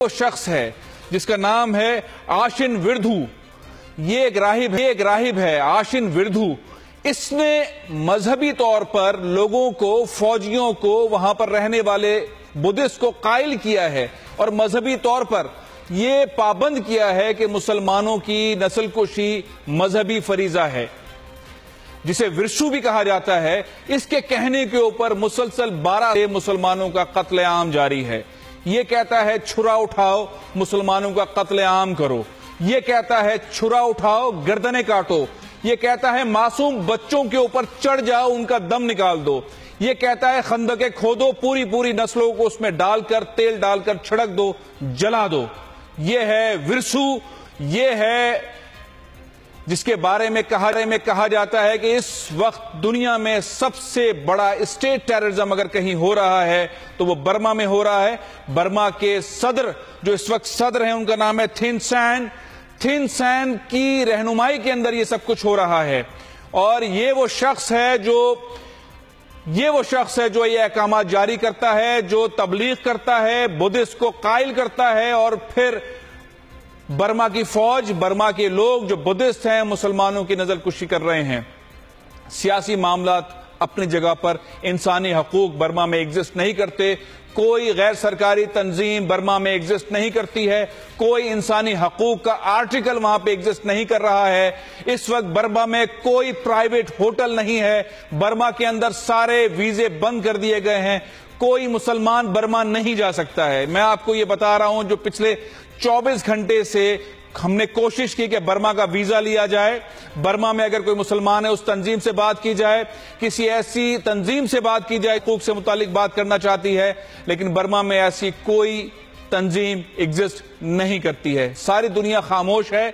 وہ شخص ہے جس کا نام ہے آشن وردھو. یہ ایک راہب ہے آشن وردھو. اس نے مذہبی طور پر لوگوں کو، فوجیوں کو، وہاں پر رہنے والے بدھسٹ کو قائل کیا ہے اور مذہبی طور پر یہ پابند کیا ہے کہ مسلمانوں کی نسل کشی مذہبی فریضہ ہے، جسے ورشو بھی کہا جاتا ہے. اس کے کہنے کے اوپر مسلسل 12 مسلمانوں کا قتل عام جاری ہے. یہ کہتا ہے چھرا اٹھاؤ مسلمانوں کا قتل عام کرو. یہ کہتا ہے چھرا اٹھاؤ گردنیں کاٹو. یہ کہتا ہے معصوم بچوں کے اوپر چڑھ جاؤ ان کا دم نکال دو. یہ کہتا ہے خندقیں کھودو، پوری نسلوں کو اس میں ڈال کر، تیل ڈال کر چھڑک دو، جلا دو. یہ ہے ورسو. یہ ہے جس کے بارے میں کہا جاتا ہے کہ اس وقت دنیا میں سب سے بڑا اسٹیٹ ٹیررزم اگر کہیں ہو رہا ہے تو وہ برما میں ہو رہا ہے. برما کے صدر جو اس وقت صدر ہیں ان کا نام ہے تھین سین. تھین سین کی رہنمائی کے اندر یہ سب کچھ ہو رہا ہے. اور یہ وہ شخص ہے جو یہ احکامات جاری کرتا ہے، جو تبلیغ کرتا ہے، بدھسٹ کو قائل کرتا ہے، اور پھر برما کی فوج، برما کے لوگ جو بدھسٹ ہیں مسلمانوں کی نسل کشی کر رہے ہیں. سیاسی معاملات اپنی جگہ پر، انسانی حقوق برما میں ایگزسٹ نہیں کرتے. کوئی غیر سرکاری تنظیم برما میں ایگزسٹ نہیں کرتی ہے. کوئی انسانی حقوق کا آرٹیکل وہاں پہ ایگزسٹ نہیں کر رہا ہے. اس وقت برما میں کوئی پرائیویٹ ہوٹل نہیں ہے. برما کے اندر سارے ویزے بند کر دیے گئے ہیں. کوئی مسلمان برما نہیں جا سکتا ہے. میں آپ کو یہ بتا رہا ہوں جو پچھلے 24 گھنٹے سے ہم نے کوشش کی کہ برما کا ویزا لیا جائے. برما میں اگر کوئی مسلمان ہے اس تنظیم سے بات کی جائے، کسی ایسی تنظیم سے بات کی جائے حقوق سے متعلق بات کرنا چاہتی ہے، لیکن برما میں ایسی کوئی تنظیم ایگزسٹ نہیں کرتی ہے. ساری دنیا خاموش ہے.